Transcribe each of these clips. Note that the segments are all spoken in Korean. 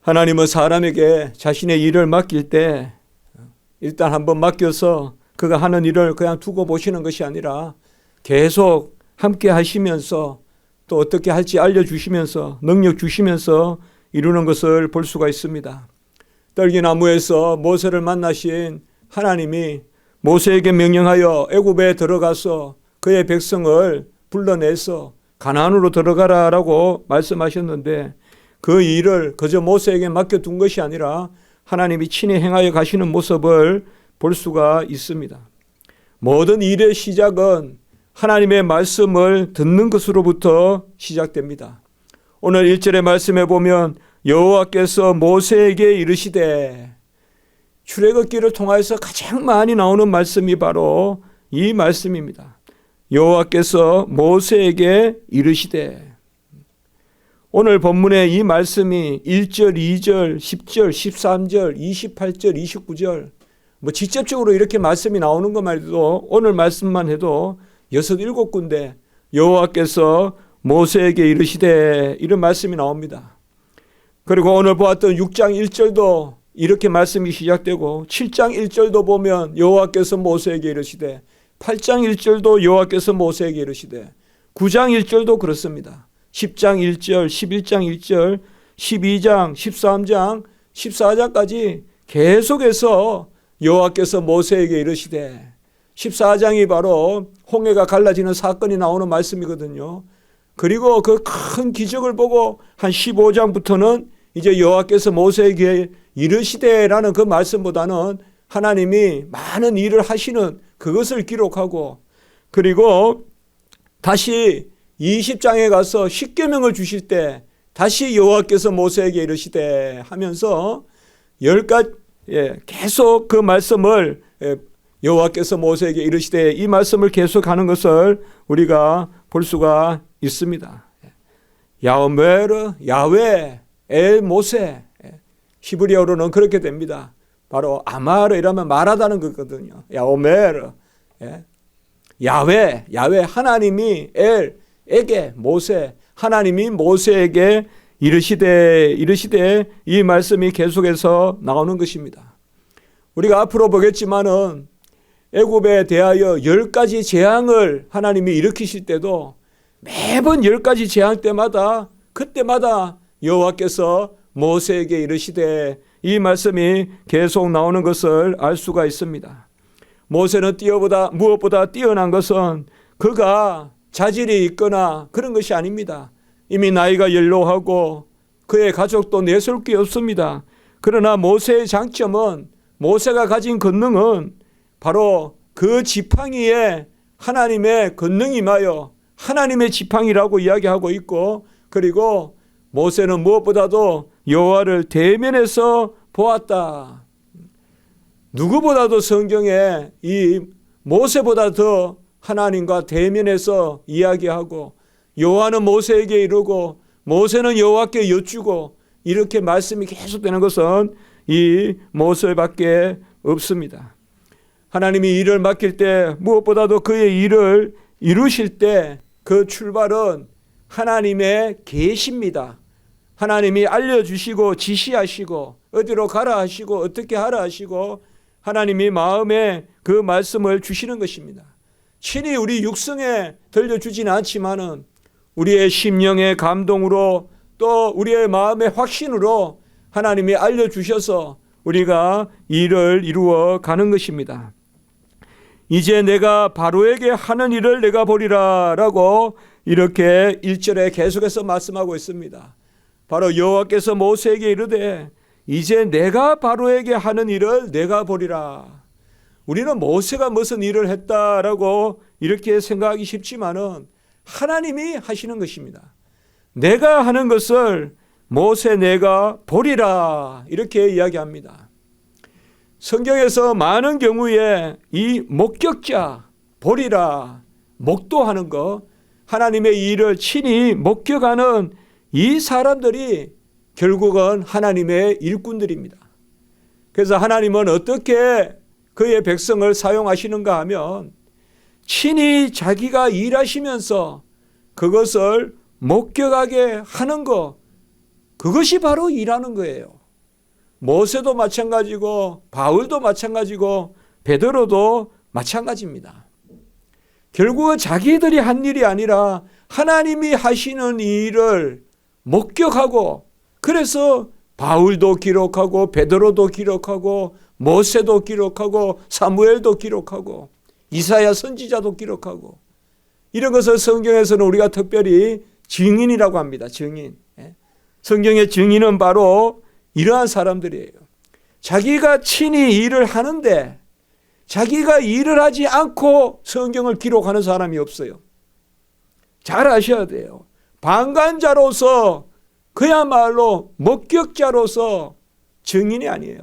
하나님은 사람에게 자신의 일을 맡길 때 일단 한번 맡겨서 그가 하는 일을 그냥 두고 보시는 것이 아니라 계속 함께 하시면서 또 어떻게 할지 알려주시면서 능력 주시면서 이루는 것을 볼 수가 있습니다. 떨기나무에서 모세를 만나신 하나님이 모세에게 명령하여 애굽에 들어가서 그의 백성을 불러내서 가나안으로 들어가라라고 말씀하셨는데 그 일을 그저 모세에게 맡겨둔 것이 아니라 하나님이 친히 행하여 가시는 모습을 볼 수가 있습니다. 모든 일의 시작은 하나님의 말씀을 듣는 것으로부터 시작됩니다. 오늘 1절의 말씀에 보면 여호와께서 모세에게 이르시되, 출애굽기를 통해서 가장 많이 나오는 말씀이 바로 이 말씀입니다. 여호와께서 모세에게 이르시되. 오늘 본문의 이 말씀이 1절, 2절, 10절, 13절, 28절, 29절 직접적으로 이렇게 말씀이 나오는 것만 해도 오늘 말씀만 해도 6, 7군데 여호와께서 모세에게 이르시되 이런 말씀이 나옵니다. 그리고 오늘 보았던 6장 1절도 이렇게 말씀이 시작되고 7장 1절도 보면 여호와께서 모세에게 이르시되 8장 1절도 여호와께서 모세에게 이르시되 9장 1절도 그렇습니다. 10장 1절, 11장 1절, 12장, 13장, 14장까지 계속해서 여호와께서 모세에게 이르시되 14장이 바로 홍해가 갈라지는 사건이 나오는 말씀이거든요. 그리고 그 큰 기적을 보고 한 15장부터는 이제 여호와께서 모세에게 이르시되라는 그 말씀보다는 하나님이 많은 일을 하시는 그것을 기록하고 그리고 다시 20장에 가서 십계명을 주실 때 다시 여호와께서 모세에게 이르시되 하면서 10가지 계속 그 말씀을 여호와께서 모세에게 이르시되 이 말씀을 계속하는 것을 우리가 볼 수가 있습니다. 야오메르 야훼 엘 모세 히브리어로는 그렇게 됩니다. 바로 아마르 이라면 말하다는 거거든요. 야오메르 야훼 하나님이 엘에게 모세 하나님이 모세에게 이르시되 이 말씀이 계속해서 나오는 것입니다. 우리가 앞으로 보겠지만은 애굽에 대하여 10가지 재앙을 하나님이 일으키실 때도 매번 10가지 재앙 때마다 그때마다 여호와께서 모세에게 이르시되 이 말씀이 계속 나오는 것을 알 수가 있습니다. 모세는 무엇보다 뛰어난 것은 그가 자질이 있거나 그런 것이 아닙니다. 이미 나이가 연로하고 그의 가족도 내세울 게 없습니다. 그러나 모세의 장점은 모세가 가진 권능은 바로 그 지팡이에 하나님의 권능이 임하여 하나님의 지팡이라고 이야기하고 있고 그리고 모세는 무엇보다도 여호와를 대면에서 보았다. 누구보다도 성경에 이 모세보다 더 하나님과 대면에서 이야기하고 여호와는 모세에게 이르고 모세는 여호와께 여쭈고 이렇게 말씀이 계속되는 것은 이 모세밖에 없습니다. 하나님이 일을 맡길 때 무엇보다도 그의 일을 이루실 때 그 출발은 하나님의 계시입니다. 하나님이 알려주시고 지시하시고 어디로 가라 하시고 어떻게 하라 하시고 하나님이 마음에 그 말씀을 주시는 것입니다. 친히 우리 육성에 들려주지는 않지만은 우리의 심령의 감동으로 또 우리의 마음의 확신으로 하나님이 알려주셔서 우리가 일을 이루어 가는 것입니다. 이제 내가 바로에게 하는 일을 내가 보리라 라고 이렇게 1절에 계속해서 말씀하고 있습니다. 바로 여호와께서 모세에게 이르되 이제 내가 바로에게 하는 일을 내가 보리라. 우리는 모세가 무슨 일을 했다라고 이렇게 생각하기 쉽지만은 하나님이 하시는 것입니다. 내가 하는 것을 모세 내가 보리라 이렇게 이야기합니다. 성경에서 많은 경우에 이 목격자 보리라 목도하는 것 하나님의 일을 친히 목격하는 이 사람들이 결국은 하나님의 일꾼들입니다. 그래서 하나님은 어떻게 그의 백성을 사용하시는가 하면 친히 자기가 일하시면서 그것을 목격하게 하는 것 그것이 바로 일하는 거예요. 모세도 마찬가지고 바울도 마찬가지고 베드로도 마찬가지입니다. 결국은 자기들이 한 일이 아니라 하나님이 하시는 일을 목격하고, 그래서 바울도 기록하고 베드로도 기록하고 모세도 기록하고 사무엘도 기록하고 이사야 선지자도 기록하고, 이런 것을 성경에서는 우리가 특별히 증인이라고 합니다. 증인. 성경의 증인은 바로 이러한 사람들이에요. 자기가 친히 일을 하는데 자기가 일을 하지 않고 성경을 기록하는 사람이 없어요. 잘 아셔야 돼요. 방관자로서, 그야말로 목격자로서 증인이 아니에요.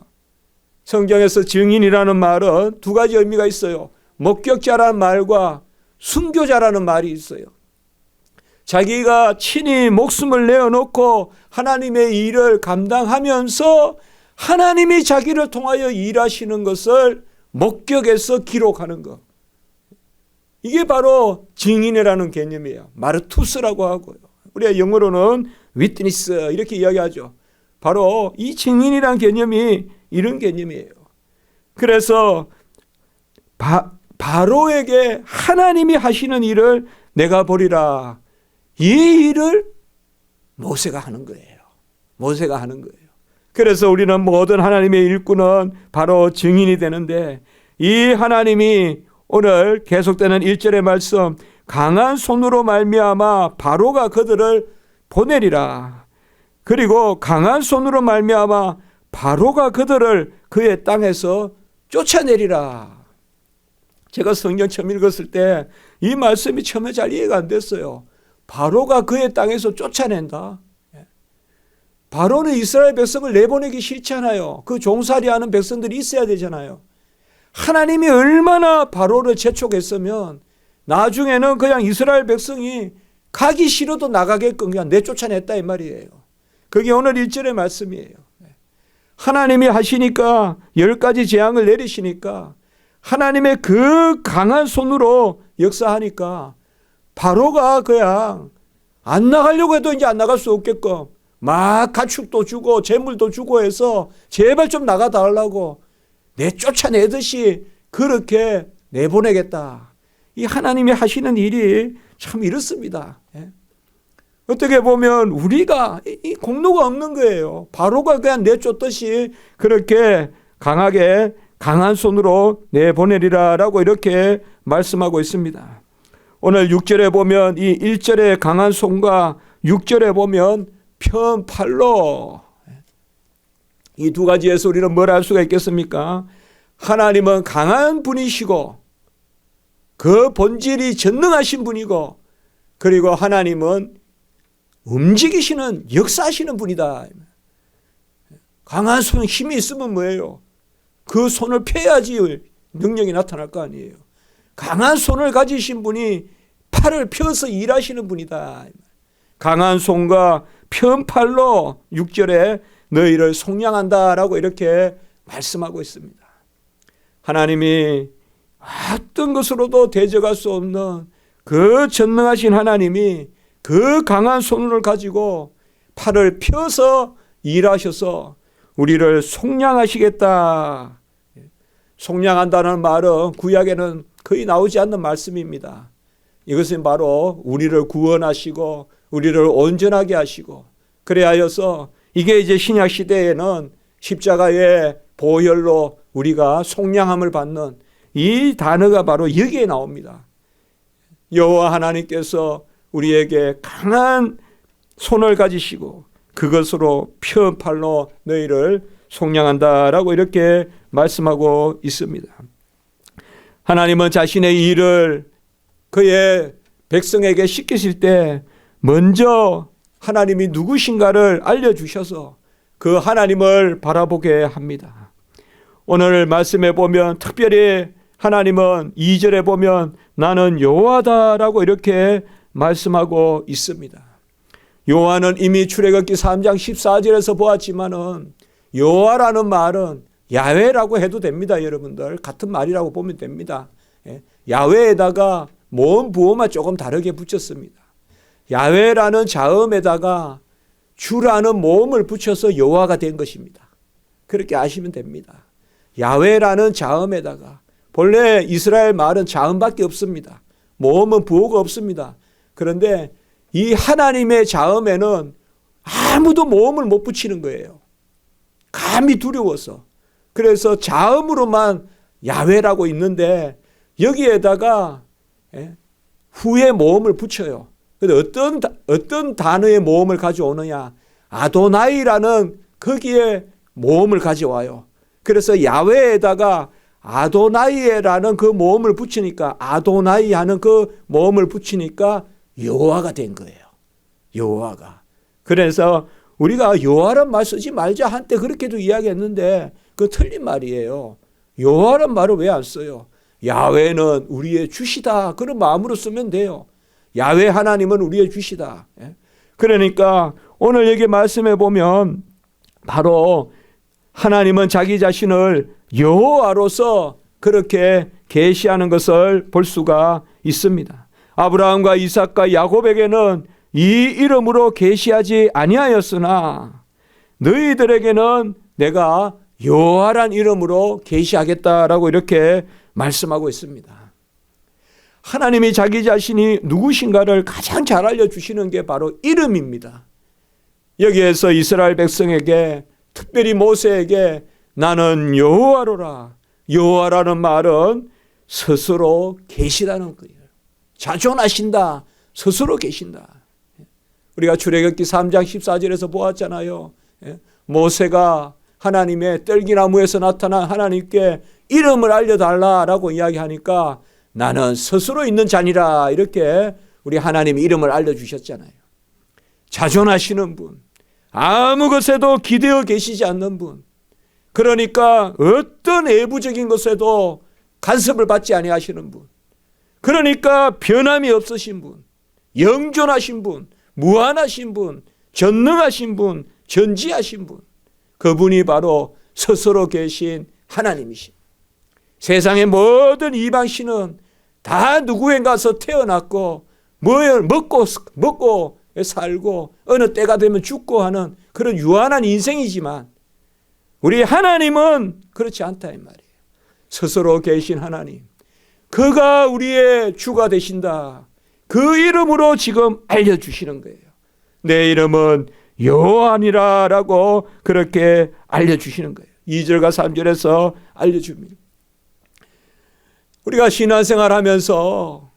성경에서 증인이라는 말은 두 가지 의미가 있어요. 목격자라는 말과 순교자라는 말이 있어요. 자기가 친히 목숨을 내어놓고 하나님의 일을 감당하면서 하나님이 자기를 통하여 일하시는 것을 목격해서 기록하는 것. 이게 바로 증인이라는 개념이에요. 마르투스라고 하고요. 우리가 영어로는 witness 이렇게 이야기하죠. 바로 이 증인이라는 개념이 이런 개념이에요. 그래서 바로에게 하나님이 하시는 일을 내가 보리라. 이 일을 모세가 하는 거예요. 모세가 하는 거예요. 그래서 우리는 모든 하나님의 일꾼은 바로 증인이 되는데, 이 하나님이 오늘 계속되는 1절의 말씀, 강한 손으로 말미암아 바로가 그들을 보내리라. 그리고 강한 손으로 말미암아 바로가 그들을 그의 땅에서 쫓아내리라. 제가 성경 처음 읽었을 때 이 말씀이 처음에 잘 이해가 안 됐어요. 바로가 그의 땅에서 쫓아낸다. 바로는 이스라엘 백성을 내보내기 싫잖아요. 그 종살이하는 백성들이 있어야 되잖아요. 하나님이 얼마나 바로를 재촉했으면 나중에는 그냥 이스라엘 백성이 가기 싫어도 나가게끔 그냥 내쫓아냈다 이 말이에요. 그게 오늘 1절의 말씀이에요. 하나님이 하시니까 10가지 재앙을 내리시니까 하나님의 그 강한 손으로 역사하니까 바로가 그냥 안 나가려고 해도 이제 안 나갈 수 없게끔 막 가축도 주고 재물도 주고 해서 제발 좀 나가달라고 내쫓아내듯이 그렇게 내보내겠다. 이 하나님이 하시는 일이 참 이렇습니다. 어떻게 보면 우리가 이 공로가 없는 거예요. 바로가 그냥 내쫓듯이 그렇게 강하게 강한 손으로 내보내리라라고 이렇게 말씀하고 있습니다. 오늘 6절에 보면 이 1절의 강한 손과 6절에 보면 편팔로, 이 두 가지에서 우리는 뭘 알 수가 있겠습니까? 하나님은 강한 분이시고 그 본질이 전능하신 분이고, 그리고 하나님은 움직이시는 역사하시는 분이다. 강한 손 힘이 있으면 뭐예요? 그 손을 펴야지 능력이 나타날 거 아니에요. 강한 손을 가지신 분이 팔을 펴서 일하시는 분이다. 강한 손과 편팔로 6절에 너희를 속량한다라고 이렇게 말씀하고 있습니다. 하나님이 어떤 것으로도 대적할 수 없는 그 전능하신 하나님이 그 강한 손을 가지고 팔을 펴서 일하셔서 우리를 속량하시겠다. 속량한다는 말은 구약에는 거의 나오지 않는 말씀입니다. 이것은 바로 우리를 구원하시고 우리를 온전하게 하시고, 그래야 하여서 이게 이제 신약 시대에는 십자가의 보혈로 우리가 속량함을 받는 이 단어가 바로 여기에 나옵니다. 여호와 하나님께서 우리에게 강한 손을 가지시고 그것으로 편팔로 너희를 속량한다라고 이렇게 말씀하고 있습니다. 하나님은 자신의 일을 그의 백성에게 시키실 때 먼저 하나님이 누구신가를 알려주셔서 그 하나님을 바라보게 합니다. 오늘 말씀에 보면 특별히 하나님은 2절에 보면 나는 여호와다라고 이렇게 말씀하고 있습니다. 여호와는 이미 출애굽기 3장 14절에서 보았지만은 여호와라는 말은 야훼라고 해도 됩니다. 여러분들 같은 말이라고 보면 됩니다. 야훼에다가 모음 부호만 조금 다르게 붙였습니다. 야훼라는 자음에다가 주라는 모음을 붙여서 여호와가 된 것입니다. 그렇게 아시면 됩니다. 야훼라는 자음에다가 본래 이스라엘 말은 자음밖에 없습니다. 모음은 부호가 없습니다. 그런데 이 하나님의 자음에는 아무도 모음을 못 붙이는 거예요. 감히 두려워서. 그래서 자음으로만 야훼라고 있는데 여기에다가 후에 모음을 붙여요. 근데 어떤 단어의 모음을 가져오느냐? 아도나이라는 거기에 모음을 가져와요. 그래서 야훼에다가 아도나이라는 그 모음을 붙이니까 아도나이 하는 그 모음을 붙이니까 여호와가 된 거예요. 여호와가. 그래서 우리가 여호와란 말 쓰지 말자 한때 그렇게도 이야기했는데 그거 틀린 말이에요. 여호와란 말을 왜 안 써요? 야훼는 우리의 주시다. 그런 마음으로 쓰면 돼요. 야훼 하나님은 우리의 주시다. 그러니까 오늘 여기 말씀해 보면 바로 하나님은 자기 자신을 여호와로서 그렇게 계시하는 것을 볼 수가 있습니다. 아브라함과 이삭과 야곱에게는 이 이름으로 계시하지 아니하였으나 너희들에게는 내가 여호와란 이름으로 계시하겠다라고 이렇게 말씀하고 있습니다. 하나님이 자기 자신이 누구신가를 가장 잘 알려주시는 게 바로 이름입니다. 여기에서 이스라엘 백성에게 특별히 모세에게 나는 여호와로라. 여호와라는 말은 스스로 계시다는 거예요. 자존하신다. 스스로 계신다. 우리가 출애굽기 3장 14절에서 보았잖아요. 모세가 하나님의 떨기나무에서 나타난 하나님께 이름을 알려달라라고 이야기하니까 나는 스스로 있는 자니라 이렇게 우리 하나님이 이름을 알려주셨잖아요. 자존하시는 분, 아무 것에도 기대어 계시지 않는 분, 그러니까 어떤 외부적인 것에도 간섭을 받지 아니하시는 분, 그러니까 변함이 없으신 분, 영존하신 분, 무한하신 분, 전능하신 분, 전지하신 분, 그분이 바로 스스로 계신 하나님이십니다. 세상의 모든 이방신은 다 누구에 가서 태어났고 뭘 먹고 살고 어느 때가 되면 죽고 하는 그런 유한한 인생이지만 우리 하나님은 그렇지 않다 이 말이에요. 스스로 계신 하나님, 그가 우리의 주가 되신다. 그 이름으로 지금 알려주시는 거예요. 내 이름은 여호와니라라고 그렇게 알려주시는 거예요. 2절과 3절에서 알려줍니다. 우리가 신앙생활 하면서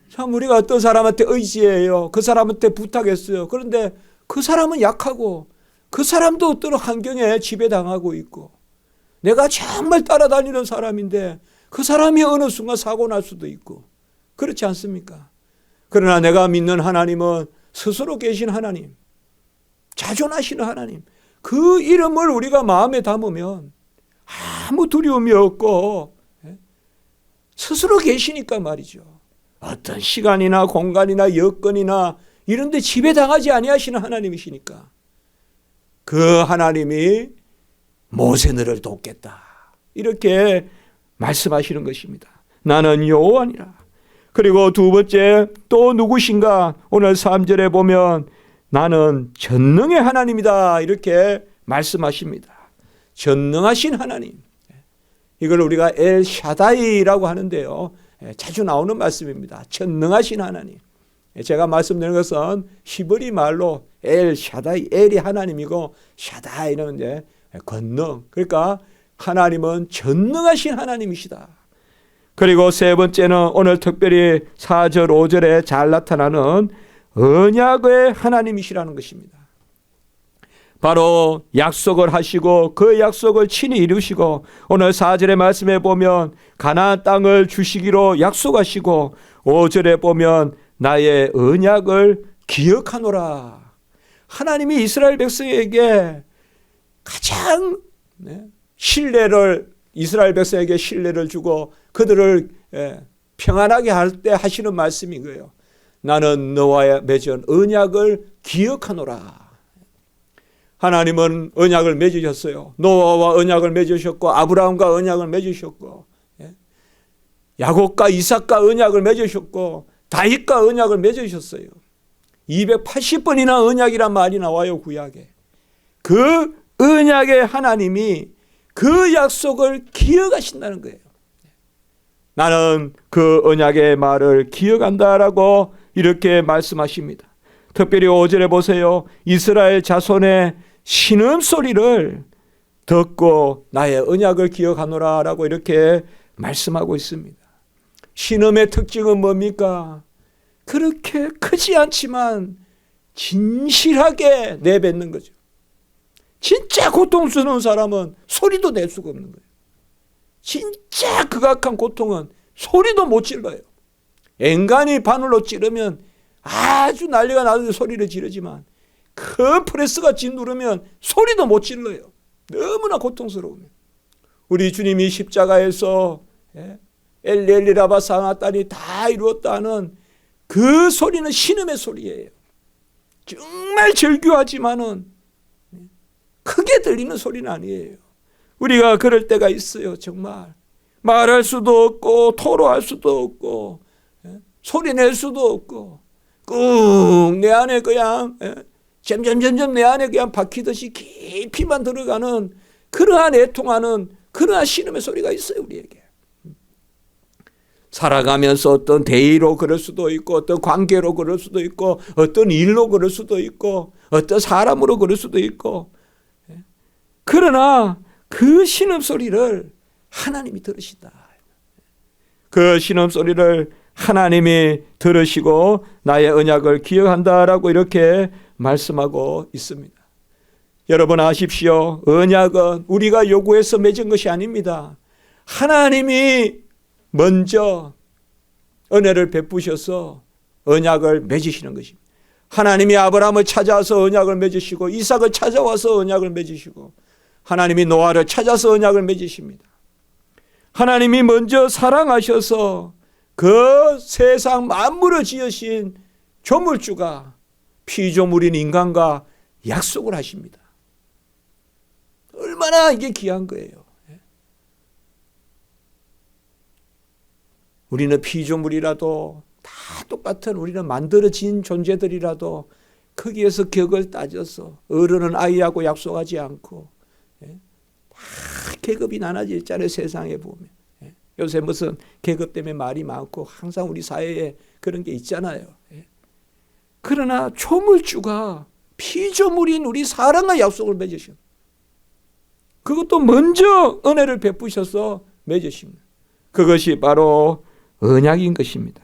참 우리가 어떤 사람한테 의지해요. 그 사람한테 부탁했어요. 그런데 그 사람은 약하고 그 사람도 어떤 환경에 지배당하고 있고 내가 정말 따라다니는 사람인데 그 사람이 어느 순간 사고 날 수도 있고 그렇지 않습니까? 그러나 내가 믿는 하나님은 스스로 계신 하나님, 자존하시는 하나님, 그 이름을 우리가 마음에 담으면 아무 두려움이 없고 스스로 계시니까 말이죠. 어떤 시간이나 공간이나 여건이나 이런 데 지배당하지 아니하시는 하나님이시니까 그 하나님이 모세 너를 돕겠다 이렇게 말씀하시는 것입니다. 나는 여호와니라. 그리고 두 번째 또 누구신가? 오늘 3절에 보면 나는 전능의 하나님이다 이렇게 말씀하십니다. 전능하신 하나님, 이걸 우리가 엘 샤다이라고 하는데요, 자주 나오는 말씀입니다. 전능하신 하나님. 제가 말씀드리는 것은 히브리 말로 엘 샤다이, 엘이 하나님이고 샤다이는 이제 권능. 그러니까 하나님은 전능하신 하나님이시다. 그리고 세 번째는 오늘 특별히 4절 5절에 잘 나타나는 언약의 하나님이시라는 것입니다. 바로 약속을 하시고 그 약속을 친히 이루시고 오늘 4절의 말씀에 보면 가나안 땅을 주시기로 약속하시고 5절에 보면 나의 언약을 기억하노라. 하나님이 이스라엘 백성에게 가장 이스라엘 백성에게 신뢰를 주고 그들을 평안하게 할 때 하시는 말씀인 거예요. 나는 너와 맺은 언약을 기억하노라. 하나님은 언약을 맺으셨어요. 노아와 언약을 맺으셨고 아브라함과 언약을 맺으셨고 야곱과 이삭과 언약을 맺으셨고 다윗과 언약을 맺으셨어요. 280번이나 언약이란 말이 나와요, 구약에. 그 언약의 하나님이 그 약속을 기억하신다는 거예요. 나는 그 언약의 말을 기억한다라고 이렇게 말씀하십니다. 특별히 5절에 보세요. 이스라엘 자손의 신음소리를 듣고 나의 언약을 기억하노라 라고 이렇게 말씀하고 있습니다. 신음의 특징은 뭡니까? 그렇게 크지 않지만 진실하게 내뱉는 거죠. 진짜 고통스러운 사람은 소리도 낼 수가 없는 거예요. 진짜 극악한 고통은 소리도 못 질러요. 앵간히 바늘로 찌르면 아주 난리가 나는데 소리를 지르지만 큰 프레스가 짓누르면 소리도 못 질러요. 너무나 고통스러우면. 우리 주님이 십자가에서 엘리엘리라바 사나단이 다 이루었다는 그 소리는 신음의 소리예요. 정말 절규하지만은 크게 들리는 소리는 아니에요. 우리가 그럴 때가 있어요. 정말 말할 수도 없고 토로할 수도 없고 소리 낼 수도 없고 꾹 내 안에 그냥 점점 내 안에 그냥 박히듯이 깊이만 들어가는 그러한 애통하는 그러한 신음의 소리가 있어요. 우리에게. 살아가면서 어떤 대의로 그럴 수도 있고 어떤 관계로 그럴 수도 있고 어떤 일로 그럴 수도 있고 어떤 사람으로 그럴 수도 있고 그러나 그 신음소리를 하나님이 들으신다. 그 신음소리를 하나님이 들으시고 나의 언약을 기억한다라고 이렇게 말씀하고 있습니다. 여러분 아십시오. 언약은 우리가 요구해서 맺은 것이 아닙니다. 하나님이 먼저 은혜를 베푸셔서 언약을 맺으시는 것입니다. 하나님이 아브라함을 찾아와서 언약을 맺으시고 이삭을 찾아와서 언약을 맺으시고 하나님이 노아를 찾아서 언약을 맺으십니다. 하나님이 먼저 사랑하셔서 그 세상 만물을 지으신 조물주가 피조물인 인간과 약속을 하십니다. 얼마나 이게 귀한 거예요. 우리는 피조물이라도 다 똑같은 우리는 만들어진 존재들이라도 거기에서 격을 따져서 어른은 아이하고 약속하지 않고 다 계급이 나눠져 있잖아요. 세상에 보면. 요새 무슨 계급 때문에 말이 많고 항상 우리 사회에 그런 게 있잖아요. 그러나 조물주가 피조물인 우리 사람과 약속을 맺으신 그것도 먼저 은혜를 베푸셔서 맺으십니다. 그것이 바로 언약인 것입니다.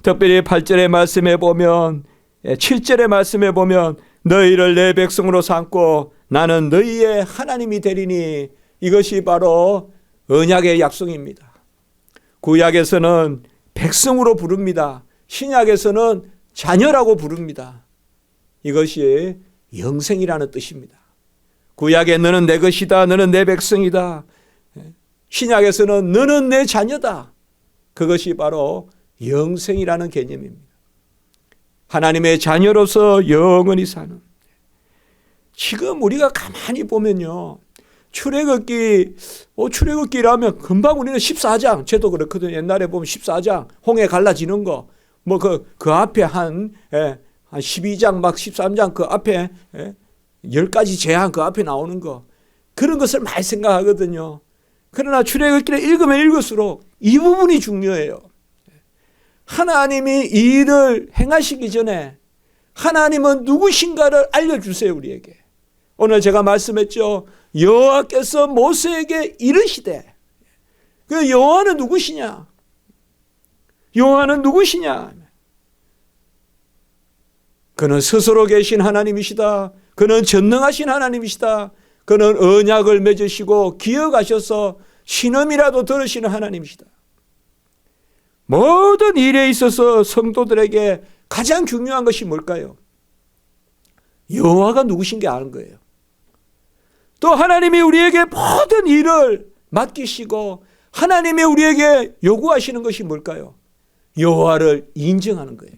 특별히 8절의 말씀에 보면 7절의 말씀에 보면 너희를 내 백성으로 삼고 나는 너희의 하나님이 되리니 이것이 바로 언약의 약속입니다. 구약에서는 백성으로 부릅니다. 신약에서는 자녀라고 부릅니다. 이것이 영생이라는 뜻입니다. 구약에 너는 내 것이다. 너는 내 백성이다. 신약에서는 너는 내 자녀다. 그것이 바로 영생이라는 개념입니다. 하나님의 자녀로서 영원히 사는. 지금 우리가 가만히 보면요. 출애굽기라면 금방 우리는 14장, 저도 그렇거든요. 옛날에 보면 14장, 홍해 갈라지는 거, 뭐 그 앞에 한 12장, 막 13장 그 앞에 10가지 재앙 그 앞에 나오는 거. 그런 것을 많이 생각하거든요. 그러나 출애굽기를 읽으면 읽을수록 이 부분이 중요해요. 하나님이 이 일을 행하시기 전에 하나님은 누구신가를 알려주세요. 우리에게. 오늘 제가 말씀했죠. 여호와께서 모세에게 이르시되 그 여호와는 누구시냐? 여호와는 누구시냐? 그는 스스로 계신 하나님이시다. 그는 전능하신 하나님이시다. 그는 언약을 맺으시고 기억하셔서 신음이라도 들으시는 하나님이시다. 모든 일에 있어서 성도들에게 가장 중요한 것이 뭘까요? 여호와가 누구신 게 아는 거예요. 또 하나님이 우리에게 모든 일을 맡기시고 하나님이 우리에게 요구하시는 것이 뭘까요? 여호와를 인정하는 거예요.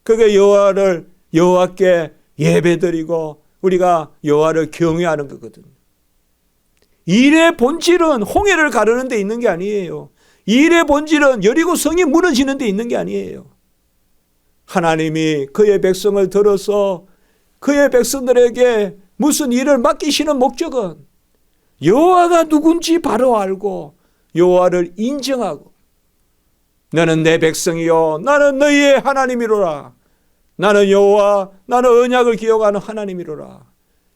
그게 여호와께 예배드리고 우리가 여호와를 경외하는 거거든요. 일의 본질은 홍해를 가르는 데 있는 게 아니에요. 일의 본질은 여리고 성이 무너지는 데 있는 게 아니에요. 하나님이 그의 백성을 들어서 그의 백성들에게 무슨 일을 맡기시는 목적은 여호와가 누군지 바로 알고 여호와를 인정하고 너는 내 백성이요 나는 너희의 하나님이로라. 나는 여호와, 나는 언약을 기억하는 하나님이로라.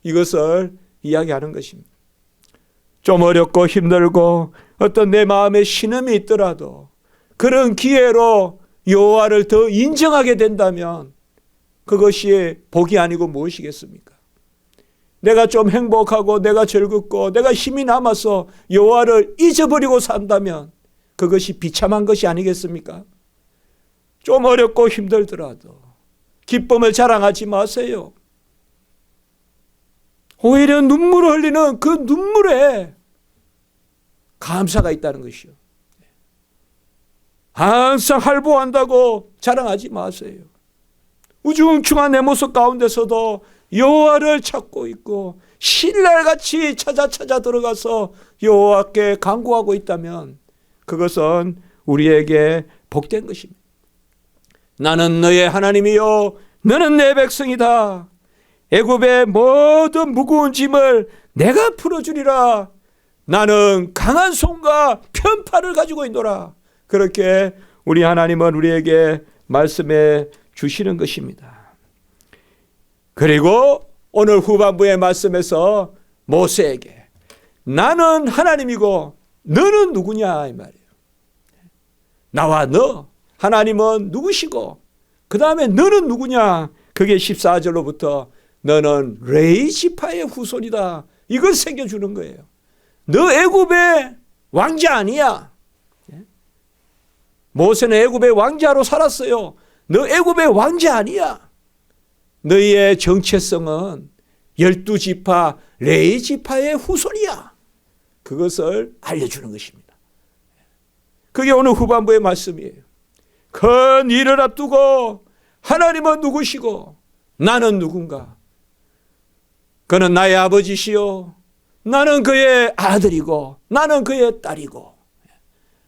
이것을 이야기하는 것입니다. 좀 어렵고 힘들고 어떤 내 마음에 신음이 있더라도 그런 기회로 여호와를 더 인정하게 된다면 그것이 복이 아니고 무엇이겠습니까? 내가 좀 행복하고 내가 즐겁고 내가 힘이 남아서 여호와를 잊어버리고 산다면 그것이 비참한 것이 아니겠습니까? 좀 어렵고 힘들더라도 기쁨을 자랑하지 마세요. 오히려 눈물을 흘리는 그 눈물에 감사가 있다는 것이요. 항상 할보한다고 자랑하지 마세요. 우중충한 내 모습 가운데서도 여호와를 찾고 있고 신랄같이 찾아 들어가서 여호와께 간구하고 있다면 그것은 우리에게 복된 것입니다. 나는 너의 하나님이요 너는 내 백성이다. 애굽의 모든 무거운 짐을 내가 풀어주리라. 나는 강한 손과 편팔을 가지고 있노라. 그렇게 우리 하나님은 우리에게 말씀해 주시는 것입니다. 그리고 오늘 후반부의 말씀에서 모세에게 나는 하나님이고 너는 누구냐 이 말이에요. 나와 너 하나님은 누구시고 그 다음에 너는 누구냐. 그게 14절로부터 너는 레위 지파의 후손이다. 이걸 새겨주는 거예요. 너 애굽의 왕자 아니야. 모세는 애굽의 왕자로 살았어요. 너 애굽의 왕자 아니야. 너희의 정체성은 12지파 레위 지파의 후손이야. 그것을 알려주는 것입니다. 그게 오늘 후반부의 말씀이에요. 큰 일을 앞두고 하나님은 누구시고 나는 누군가. 그는 나의 아버지시요 나는 그의 아들이고 나는 그의 딸이고.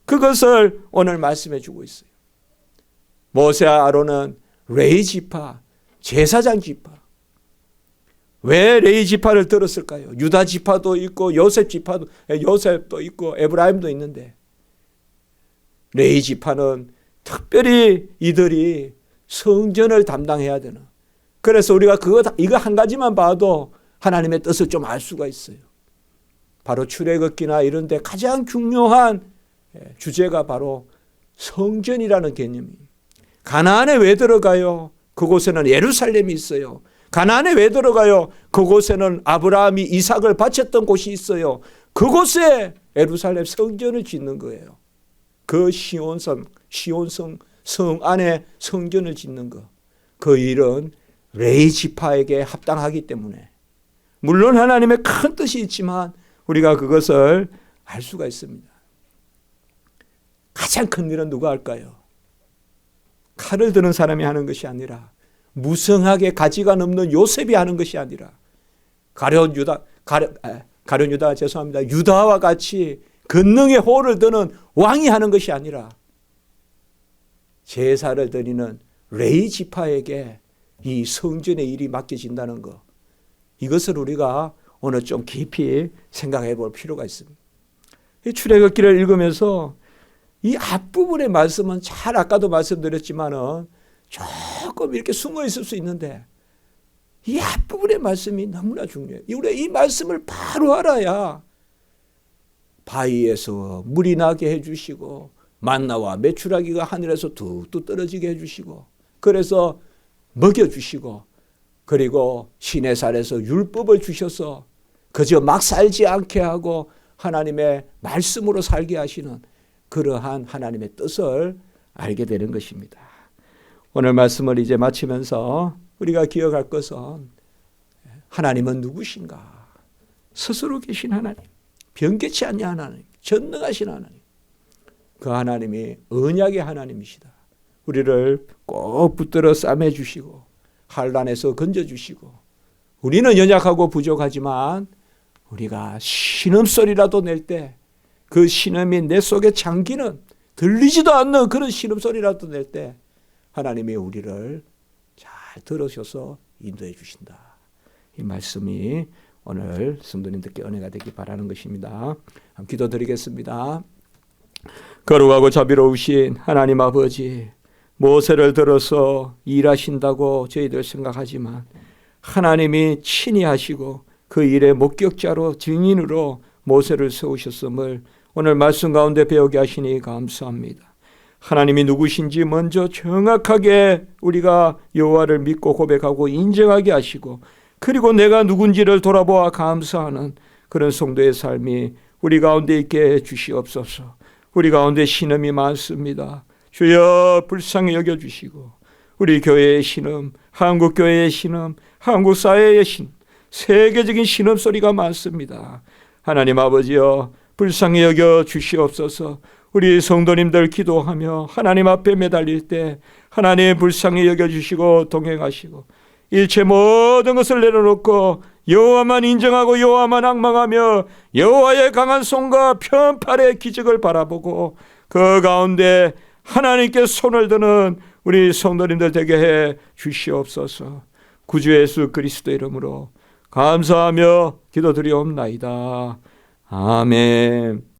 그것을 오늘 말씀해 주고 있어요. 모세와 아론은 레위 지파, 제사장 지파. 왜 레위 지파를 들었을까요? 유다 지파도 있고 요셉도 있고 에브라임도 있는데 레위 지파는 특별히 이들이 성전을 담당해야 되는. 그래서 우리가 이거 한 가지만 봐도 하나님의 뜻을 좀 알 수가 있어요. 바로 출애굽기나 이런 데 가장 중요한 주제가 바로 성전이라는 개념이에요. 가나안에 왜 들어가요? 그곳에는 예루살렘이 있어요. 가나안에 왜 들어가요? 그곳에는 아브라함이 이삭을 바쳤던 곳이 있어요. 그곳에 예루살렘 성전을 짓는 거예요. 그 시온성 안에 성전을 짓는 것. 그 일은 레위 지파에게 합당하기 때문에 물론 하나님의 큰 뜻이 있지만 우리가 그것을 알 수가 있습니다. 가장 큰 일은 누가 할까요? 칼을 드는 사람이 하는 것이 아니라 무성하게 가지가 넘는 요셉이 하는 것이 아니라 유다와 같이 권능의 호를 드는 왕이 하는 것이 아니라 제사를 드리는 레위 지파에게 이 성전의 일이 맡겨진다는 것. 이것을 우리가 오늘 좀 깊이 생각해 볼 필요가 있습니다. 이 출애굽기를 읽으면서 이 앞부분의 말씀은 잘 아까도 말씀드렸지만은 조금 이렇게 숨어 있을 수 있는데 이 앞부분의 말씀이 너무나 중요해요. 우리가 이 말씀을 바로 알아야 바위에서 물이 나게 해주시고 만나와 메추라기가 하늘에서 뚝뚝 떨어지게 해주시고 그래서 먹여주시고 그리고 시내산에서 율법을 주셔서 그저 막 살지 않게 하고 하나님의 말씀으로 살게 하시는 그러한 하나님의 뜻을 알게 되는 것입니다. 오늘 말씀을 이제 마치면서 우리가 기억할 것은 하나님은 누구신가? 스스로 계신 하나님, 변개치 않는 하나님, 전능하신 하나님. 그 하나님이 언약의 하나님이시다. 우리를 꼭 붙들어 싸매 주시고 환난에서 건져 주시고 우리는 연약하고 부족하지만 우리가 신음소리라도 낼 때 그 신음이 내 속에 잠기는 들리지도 않는 그런 신음소리라도 낼 때 하나님이 우리를 잘 들으셔서 인도해 주신다. 이 말씀이 오늘 성도님들께 은혜가 되기 바라는 것입니다. 기도드리겠습니다. 거룩하고 자비로우신 하나님 아버지, 모세를 들어서 일하신다고 저희들 생각하지만 하나님이 친히 하시고 그 일의 목격자로 증인으로 모세를 세우셨음을 오늘 말씀 가운데 배우게 하시니 감사합니다. 하나님이 누구신지 먼저 정확하게 우리가 여호와를 믿고 고백하고 인정하게 하시고, 그리고 내가 누군지를 돌아보아 감사하는 그런 성도의 삶이 우리 가운데 있게 해 주시옵소서. 우리 가운데 신음이 많습니다. 주여 불쌍히 여겨주시고, 우리 교회의 신음, 한국교회의 신음, 한국사회의 신음, 세계적인 신음소리가 많습니다. 하나님 아버지여 불쌍히 여겨 주시옵소서. 우리 성도님들 기도하며 하나님 앞에 매달릴 때 하나님 불쌍히 여겨주시고 동행하시고, 일체 모든 것을 내려놓고 여호와만 인정하고 여호와만 앙망하며 여호와의 강한 손과 편팔의 기적을 바라보고 그 가운데 하나님께 손을 드는 우리 성도님들 되게 해 주시옵소서. 구주 예수 그리스도의 이름으로 감사하며 기도드리옵나이다. 아멘.